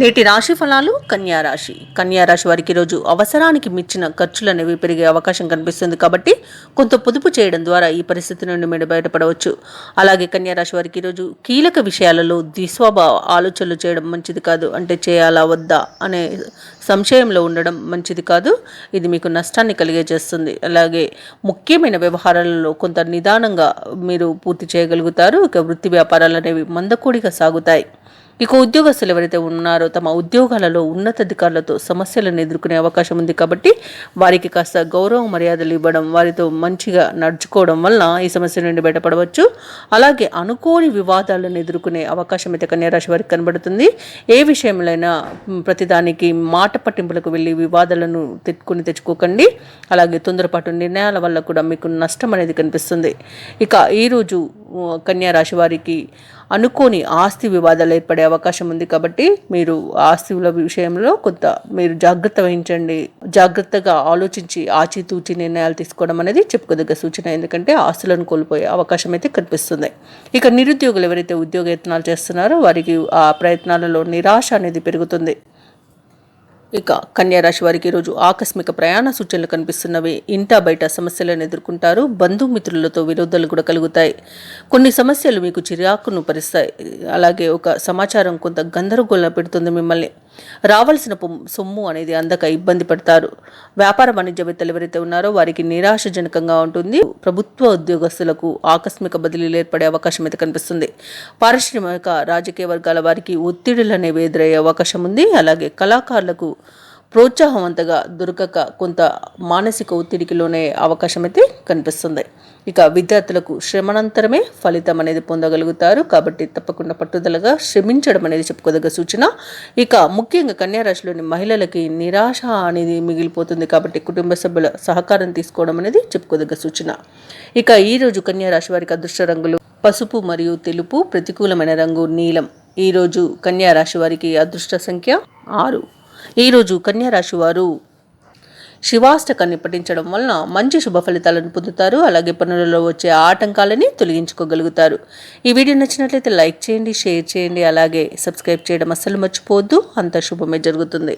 నేటి రాశి ఫలాలు కన్యా రాశి వారికి ఈరోజు అవసరానికి మించిన ఖర్చులు అనేవి పెరిగే అవకాశం కనిపిస్తుంది కాబట్టి కొంత పొదుపు చేయడం ద్వారా ఈ పరిస్థితి నుండి మీరు బయటపడవచ్చు. అలాగే కన్యా రాశి వారికి ఈరోజు కీలక విషయాలలో ద్విస్వభావ ఆలోచనలు చేయడం మంచిది కాదు. అంటే చేయాలా వద్దా అనే సంశయంలో ఉండడం మంచిది కాదు. ఇది మీకు నష్టాన్ని కలిగజేస్తుంది. అలాగే ముఖ్యమైన వ్యవహారాలలో కొంత నిదానంగా మీరు పూర్తి చేయగలుగుతారు. ఇక వృత్తి వ్యాపారాలు అనేవి మందకొడిగా సాగుతాయి. ఇక ఉద్యోగస్తులు ఎవరైతే ఉన్నారో తమ ఉద్యోగాలలో ఉన్నతాధికారులతో సమస్యలను ఎదుర్కొనే అవకాశం ఉంది కాబట్టి వారికి కాస్త గౌరవ మర్యాదలు ఇవ్వడం, వారితో మంచిగా నడుచుకోవడం వలన ఈ సమస్య నుండి బయటపడవచ్చు. అలాగే అనుకోని వివాదాలను ఎదుర్కొనే అవకాశం అయితే కన్యా రాశి వారికి కనబడుతుంది. ఏ విషయంలోనైనా ప్రతిదానికి మాట పట్టింపులకు వెళ్ళి వివాదాలను తెచ్చుకోకండి. అలాగే తొందరపాటు నిర్ణయాల వల్ల కూడా మీకు నష్టం అనేది కనిపిస్తుంది. ఇక ఈరోజు కన్యా రాశి వారికి అనుకోని ఆస్తి వివాదాలు ఏర్పడే అవకాశం ఉంది కాబట్టి మీరు ఆస్తుల విషయంలో కొంత మీరు జాగ్రత్త వహించండి. జాగ్రత్తగా ఆలోచించి ఆచితూచి నిర్ణయాలు తీసుకోవడం అనేది చెప్పుకోదగ్గ సూచన. ఎందుకంటే ఆస్తులను కోల్పోయే అవకాశం అయితే కనిపిస్తుంది. ఇక నిరుద్యోగులు ఎవరైతే ఉద్యోగ యత్నాలు చేస్తున్నారో వారికి ఆ ప్రయత్నాలలో నిరాశ అనేది పెరుగుతుంది. ఇక కన్యా రాశి వారికి ఈరోజు ఆకస్మిక ప్రయాణ సూచనలు కనిపిస్తున్నవి. ఇంటా బయట సమస్యలను ఎదుర్కొంటారు. బంధుమిత్రులతో విరోధాలు కూడా కలుగుతాయి. కొన్ని సమస్యలు మీకు చిరాకును పరిస్తాయి. అలాగే ఒక సమాచారం కొంత గందరగోళం పెడుతుంది మిమ్మల్ని. రావాల్సిన సొమ్ము అనేది అందక ఇబ్బంది పడతారు. వ్యాపార వాణిజ్యవేత్తలు ఎవరైతే ఉన్నారో వారికి నిరాశజనకంగా ఉంటుంది. ప్రభుత్వ ఉద్యోగస్తులకు ఆకస్మిక బదిలీలు ఏర్పడే అవకాశం అయితే కనిపిస్తుంది. పారిశ్రామిక రాజకీయ వర్గాల వారికి ఒత్తిడులు అనేవి ఎదురయ్యే అవకాశం ఉంది. అలాగే కళాకారులకు ప్రోత్సాహవంతంగా దొరకక కొంత మానసిక ఒత్తిడికి లోనే అవకాశం అయితే కనిపిస్తుంది. ఇక విద్యార్థులకు శ్రమనంతరమే ఫలితం అనేది పొందగలుగుతారు కాబట్టి తప్పకుండా పట్టుదలగా శ్రమించడం అనేది చెప్పుకోదగ్గ సూచన. ఇక ముఖ్యంగా కన్యా రాశిలోని మహిళలకి నిరాశ అనేది మిగిలిపోతుంది కాబట్టి కుటుంబ సభ్యుల సహకారం తీసుకోవడం అనేది చెప్పుకోదగ్గ సూచన. ఇక ఈరోజు కన్యా రాశి వారికి అదృష్ట రంగులు పసుపు మరియు తెలుపు, ప్రతికూలమైన రంగు నీలం. ఈరోజు కన్యా రాశి వారికి అదృష్ట సంఖ్య 6. ఈరోజు కన్యా రాశి వారు శివాష్టకాన్ని పఠించడం వలన మంచి శుభ ఫలితాలను పొందుతారు. అలాగే పనులలో వచ్చే ఆటంకాలని తొలగించుకోగలుగుతారు. ఈ వీడియో నచ్చినట్లయితే లైక్ చేయండి, షేర్ చేయండి, అలాగే సబ్స్క్రైబ్ చేయడం అస్సలు మర్చిపోవద్దు. అంత శుభమే జరుగుతుంది.